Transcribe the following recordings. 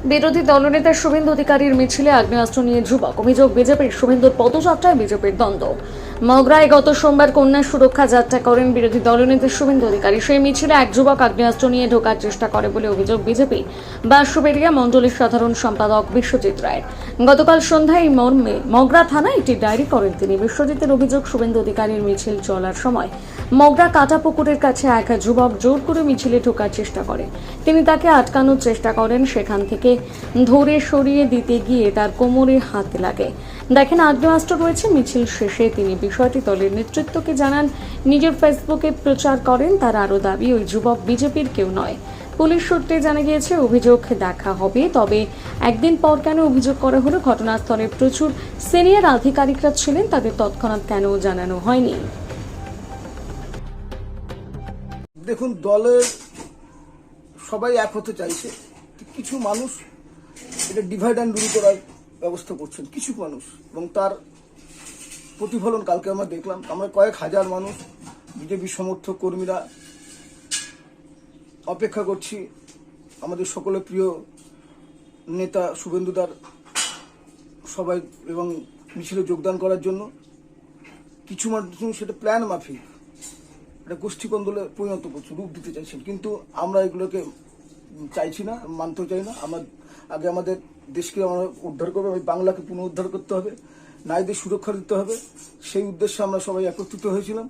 বিরোধী দলনেতা শুভেন্দু অধিকারীর মিছিলে আগ্নেয়াস্ত্র নিয়ে যুবক, অভিযোগ বিজেপির। শুভেন্দুর পদযাত্রায় বিজেপির দ্বন্দ্ব। মগরায় গত সোমবার কন্যা সুরক্ষা যাত্রা করেন বিরোধী দলনেতা শুভেন্দু অধিকারী। সেই মিছিলে এক যুবক আগ্নেয়াস্ত্র নিয়ে ঢোকার চেষ্টা করে বলে অভিযোগ বিজেপি বাঁশবেড়িয়া মণ্ডলের সাধারণ সম্পাদক বিশ্বজিৎ রায়। গতকাল সন্ধ্যায় এই মর্মে মগরা থানায় একটি ডায়েরি করেন তিনি। বিশ্বজিতের অভিযোগ, শুভেন্দু অধিকারীর মিছিল চলার সময় মগরা কাটাপুকুরের কাছে এক যুবক জোর করে মিছিলে ঢোকার চেষ্টা করে। তিনি তাকে আটকানোর চেষ্টা করেন, সেখান থেকে ধরে সরিয়ে দিতে গিয়ে তার কোমরে হাত লাগে। দেখেন আগ্নেয়াস্ত্র রয়েছে। মিছিল শেষে তিনি বিষয়টি দলের নেতৃত্বকে জানান, নিজের ফেসবুকে প্রচার করেন। তার আরও দাবি, ওই যুবক বিজেপির কেউ নয়। পুলিশ সূত্রে জানা গিয়েছে অভিযোগ দেখা হবে, তবে একদিন পর কেন অভিযোগ করা হলো? ঘটনাস্থলে প্রচুর সিনিয়র আধিকারিকরা ছিলেন, তাদের তৎক্ষণাৎ কেন জানানো হয়নি? দেখুন, দলের সবাই এক হতে চাইছে, কিছু মানুষ এটা ডিভাইড অ্যান্ড রুল করার ব্যবস্থা করছেন কিছু মানুষ, এবং তার প্রতিফলন কালকে আমরা দেখলাম। আমরা কয়েক হাজার মানুষ বিজেপি সমর্থক কর্মীরা অপেক্ষা করছি আমাদের সকলের প্রিয় নেতা শুভেন্দুদার সবাই এবং মিছিলে যোগদান করার জন্য। কিছু মানুষ সেটা প্ল্যান মাফিক এটা গোষ্ঠী কন্দলে পরিণত করছে, রূপ দিতে চাইছেন, কিন্তু আমরা এগুলোকে চাইছি না, মানতেও চাই না। আগে আমাদের দেশকে আমরা উদ্ধার করবে, বাংলাকে পুনরুদ্ধার করতে হবে, নারীদের সুরক্ষা দিতে হবে। সেই উদ্দেশ্যে আমরা সবাই একত্রিত হয়েছিলাম।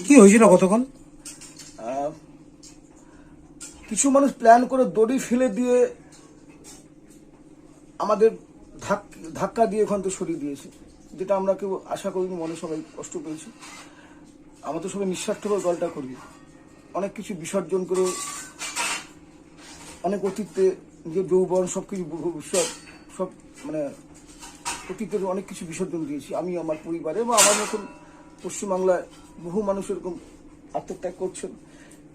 কি হয়েছিল গতকাল? কিছু মানুষ প্ল্যান করে দড়ি ফেলে দিয়ে আমাদের ধাক্কা দিয়ে ওখান থেকে সরিয়ে দিয়েছে, যেটা আমরা কেউ আশা করিনি। মনে সবাই কষ্ট পেয়েছি। আমরা তো সবাই নিঃস্বার্থভাবে দলটা করি, অনেক কিছু বিসর্জন করে, অনেক অতীতে নিজের যৌবন সবকিছু ভবিষ্যৎ সব মানে অতীতের অনেক কিছু বিসর্জন দিয়েছি আমি, আমার পরিবারে, এবং আমার মতন পশ্চিমবাংলায় বহু মানুষ এরকম আত্মত্যাগ করছেন।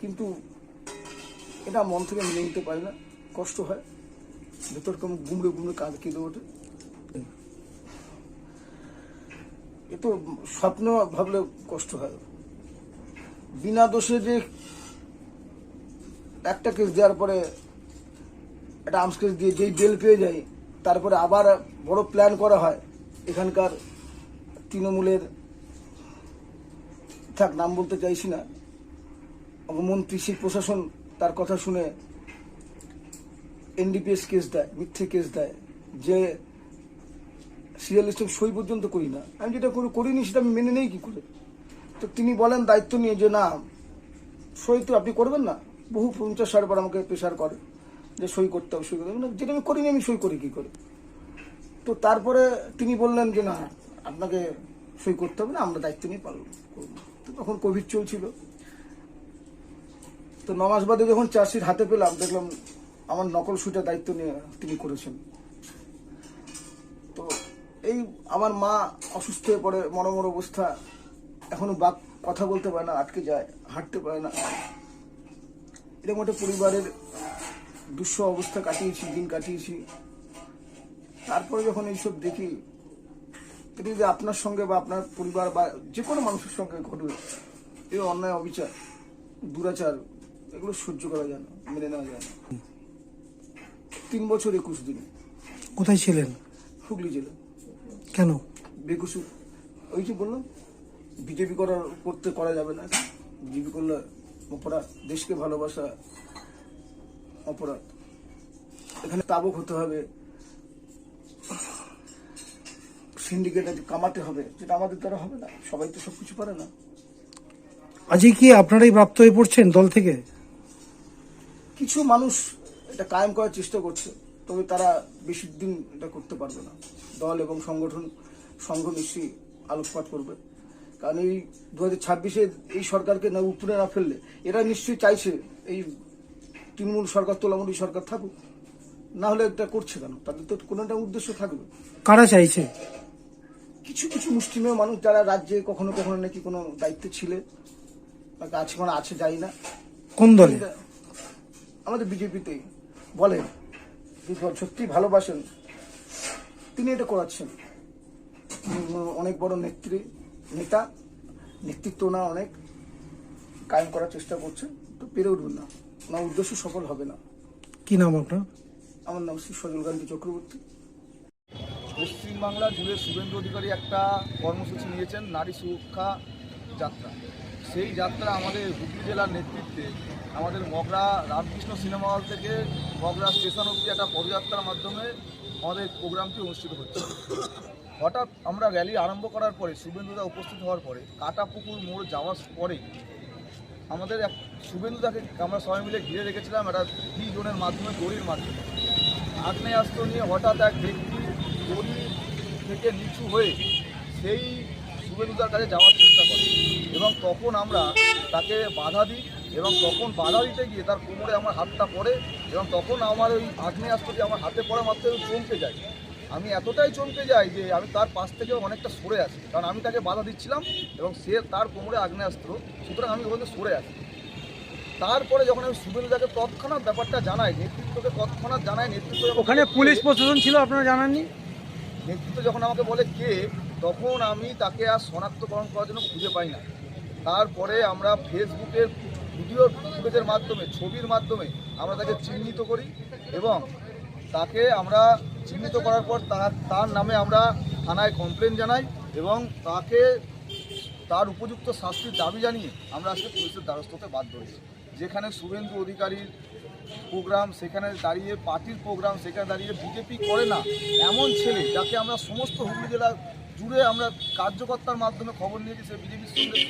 কিন্তু এটা মন থেকে মেনে নিতে পারি না, কষ্ট হয়, ভেতর কেমন গুমড়ে গুমড়ে কেঁদে ওঠে। এ তো স্বপ্ন ভাবলে কষ্ট হয়। বিনা দোষে যে একটা কেস দেওয়ার পরে একটা আর্মস কেস দিয়ে যেই বেল পেয়ে যায়, তারপরে আবার বড় প্ল্যান করা হয়। এখানকার তৃণমূলের, থাক নাম বলতে চাইছি না, মন্ত্রী, সেই প্রশাসন তার কথা শুনে এনডিপিএস কেস দেয়, মিথ্যে কেস দেয়, যে সিরিয়াল লিস্টে সই পর্যন্ত করি না। আমি যেটা করিনি সেটা আমি মেনে নেই কি করে? তো তিনি বলেন দায়িত্ব নিয়ে যে না, সই তো আপনি করবেন না। বহু 50-60 বার আমাকে প্রেশার করে যে সই করতে হবে, সই করতে হবে, যেটা আমি করিনি, আমি সই করি কি করে? তো তারপরে তিনি বললেন যে না, আপনাকে সই করতে হবে না, আমরা দায়িত্ব নিয়ে পালন করব। তো তখন কোভিড চলছিল। তো 9 মাস বাদে যখন চার্জশিট হাতে পেলাম, দেখলাম আমার নকল সইটার দায়িত্ব নিয়ে তিনি করেছেন। তো এই আমার মা অসুস্থ হয়ে পড়ে, মরমর অবস্থা, এখনো কথা বলতে পারে না, আটকে যায়, হাঁটতে পারে না। এরকম একটা পরিবারের দুঃসহ অবস্থা কাটিয়েছি, দিন কাটিয়েছি। তারপরে যখন এইসব দেখি, এটা যদি আপনার সঙ্গে বা আপনার পরিবার বা যে কোনো মানুষের সঙ্গে ঘটবে, এই অন্যায়, অবিচার, দুরাচার, এগুলো সহ্য করা যায় না, মেনে নেওয়া যায় না। 3 বছর 21 দিন। কোথায় ছিলেন? হুগলি জেলা। কেন? বেকুসু, ওই যে বললাম, বিজেপি করতে করা যাবে না। বিজেপি করলে অপরাধ, দেশকে ভালোবাসা অপরাধ। এখানে তাবক হতে হবে, সিন্ডিকেটে কামাতে হবে, যেটা আমাদের দ্বারা হবে না। সবাই তো সবকিছু পারে না। আজকে কি আপনারাই প্রাপ্ত হয়ে পড়ছেন দল থেকে? কিছু মানুষ এটা কায়েম করার চেষ্টা করছে, তবে তারা বেশি দিন এটা করতে পারবে না। দল এবং সংঘ নিশ্চয়ই আলোকপাত করবে, কারণ এই 2026-এ এই সরকারকে না উপরে না ফেললে, এরা নিশ্চয়ই চাইছে এই তৃণমূল সরকার, তোলামুলি সরকার থাকুক। না হলে এটা করছে কেন? তাদের তো কোনো একটা উদ্দেশ্য থাকবে। কারা চাইছে? কিছু কিছু মুষ্টিমেয় মানুষ, যারা রাজ্যে কখনো কখনো নাকি কোনো দায়িত্বে ছিলেন, আছে মানে আছে, যাই না কোন দলে? আমাদের বিজেপিতেই বলেন, সত্যি ভালোবাসেন, তিনি এটা করাচ্ছেন। অনেক বড় নেতা, নেতৃত্ব না অনেক কায়েম করার চেষ্টা করছেন। তো পেরে উঠবেন না, ওনার উদ্দেশ্য সফল হবে না। কি নাম আপনার? আমার নাম শ্রী সজলকান্তি চক্রবর্তী। পশ্চিমবাংলা জুড়ে শুভেন্দু অধিকারী একটা কর্মসূচি নিয়েছেন নারী সুরক্ষা যাত্রা। সেই যাত্রা আমাদের হুগলি জেলার নেতৃত্বে আমাদের মগরা রামকৃষ্ণ সিনেমা হল থেকে মগরা স্টেশন অবধি একটা পদযাত্রার মাধ্যমে আমাদের প্রোগ্রামটি অনুষ্ঠিত হচ্ছে। হঠাৎ আমরা র্যালি আরম্ভ করার পরে শুভেন্দুদা উপস্থিত হওয়ার পরে কাটাপুকুর মোড় যাওয়ার পরে আমাদের শুভেন্দুদাকে আমরা সবাই মিলে ঘিরে রেখেছিলাম একটা ভি জোনের মাধ্যমে, দড়ির মাধ্যমে। আগ্নেয়াস্ত্র নিয়ে হঠাৎ এক ব্যক্তি দড়ি থেকে নিচু হয়ে সেই শুভেন্দুদার কাছে যাওয়ার চেষ্টা করে এবং তখন আমরা তাকে বাধা দিই এবং তখন বাধা দিতে গিয়ে তার কোমরে আমার হাতটা পড়ে এবং তখন আমার ওই আগ্নেয়াস্ত্রটি আমার হাতে পড়া মাত্র চমকে যায়। আমি এতটাই চমকে যাই যে আমি তার পাশ থেকে অনেকটা সরে আসি, কারণ আমি তাকে বাধা দিচ্ছিলাম এবং সে তার কোমরে আগ্নেয়াস্ত্র, সুতরাং আমি ওখানে সরে আসি। তারপরে যখন আমি শুভেন্দুদাকে তৎক্ষণাৎ ব্যাপারটা জানাই, নেতৃত্বকে তৎক্ষণাৎ জানাই, নেতৃত্ব ওখানে পুলিশ প্রশাসন ছিল, আপনারা জানাননি? নেতৃত্ব যখন আমাকে বলে কে, তখন আমি তাকে আর শনাক্তকরণ করার জন্য খুঁজে পাই না। তারপরে আমরা ফেসবুকের ভিডিও ফুটেজের মাধ্যমে, ছবির মাধ্যমে আমরা তাকে চিহ্নিত করি এবং তাকে আমরা চিহ্নিত করার পর তার নামে আমরা থানায় কমপ্লেন জানাই এবং তার উপযুক্ত শাস্তির দাবি জানিয়ে আমরা আজকে পুলিশের দ্বারস্থ হতে বাধ্য হয়েছি। যেখানে শুভেন্দু অধিকারীর প্রোগ্রাম সেখানে দাঁড়িয়ে, পার্টির প্রোগ্রাম সেখানে দাঁড়িয়ে বিজেপি করে না এমন ছেলে, যাকে আমরা সমস্ত হুগলি জেলা জুড়ে আমরা কার্যকর্তার মাধ্যমে খবর নিয়েছি সে বিজেপির সঙ্গে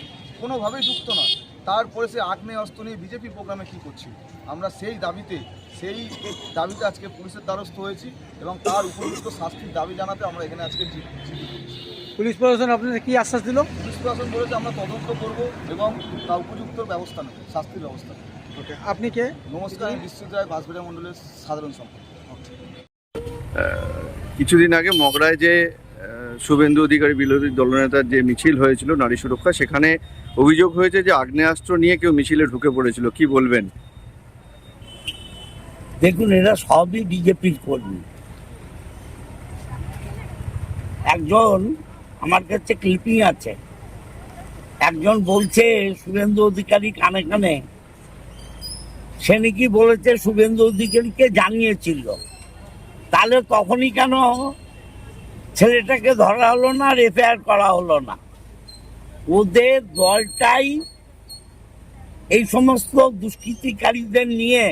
কোনোভাবেই যুক্ত নয়, তারপরে সে আগ্নেয়াস্ত্র নিয়ে বিজেপি প্রোগ্রামে কী করছিল। আমরা সেই দাবিতে আজকে পুলিশের দ্বারস্থ হয়েছি এবং তার উপযুক্ত শাস্তির দাবি জানাতে আমরা এখানে আজকে পুলিশ প্রশাসন আপনাদের কি আশ্বাস দিল? পুলিশ প্রশাসন বলেছে আমরা তদন্ত করব এবং তার উপযুক্ত ব্যবস্থা নেব, শাস্তির ব্যবস্থা নেব। আপনি কে? নমস্কার, আমি বিশ্বজিৎ রায়, বাঁশবেড়িয়া মণ্ডলের সাধারণ সম্পাদক। কিছুদিন আগে মগরায় যে শুভেন্দু অধিকারী বিরোধী দলনেতার যে মিছিল হয়েছিল নারী সুরক্ষা, সেখানে অভিযোগ হয়েছে যে আগ্নেয়াস্ত্র নিয়ে কেউ মিছিলে ঢুকে পড়েছিল, কি বলবেন? দেখুন, এরা সবই বিজেপির কর্মী। একজন, আমার কাছে ক্লিপিং আছে, একজন বলছে শুভেন্দু অধিকারী কানে কানে সে নাকি বলেছে শুভেন্দু অধিকারীকে জানিয়েছিল। তাহলে তখনই কেন ছেলেটাকে ধরা হলো না, এফআইআর করা হলো না? ওদের দলটাই এই সমস্ত দুষ্কৃতিকারীদের নিয়ে,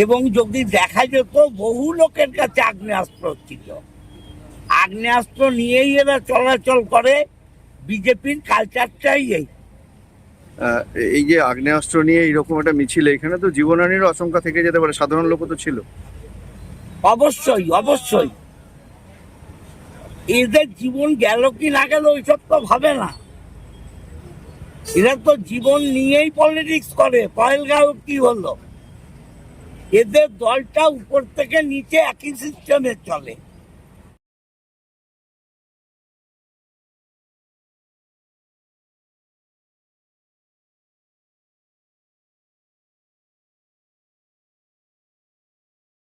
এবং যদি দেখা যেত বহু লোকের কাছে আগ্নেয়াস্ত্র ছিল, আগ্নেয়াস্ত্র নিয়েই এরা চলাচল করে। বিজেপির কালচারটাই এই যে আগ্নেয়াস্ত্র নিয়ে এইরকম একটা মিছিল, এখানে তো জীবনহানির আশঙ্কা থেকে যেতে পারে, সাধারণ লোক তো ছিল। অবশ্যই অবশ্যই এদের জীবন গেল কি না গেল ওইসব তো ভাবে না। এরা তো জীবন নিয়েই পলিটিক্স করে। পহেলগাঁও কি হলো? এদের দলটা উপর থেকে নিচে একই সিস্টেমে চলে।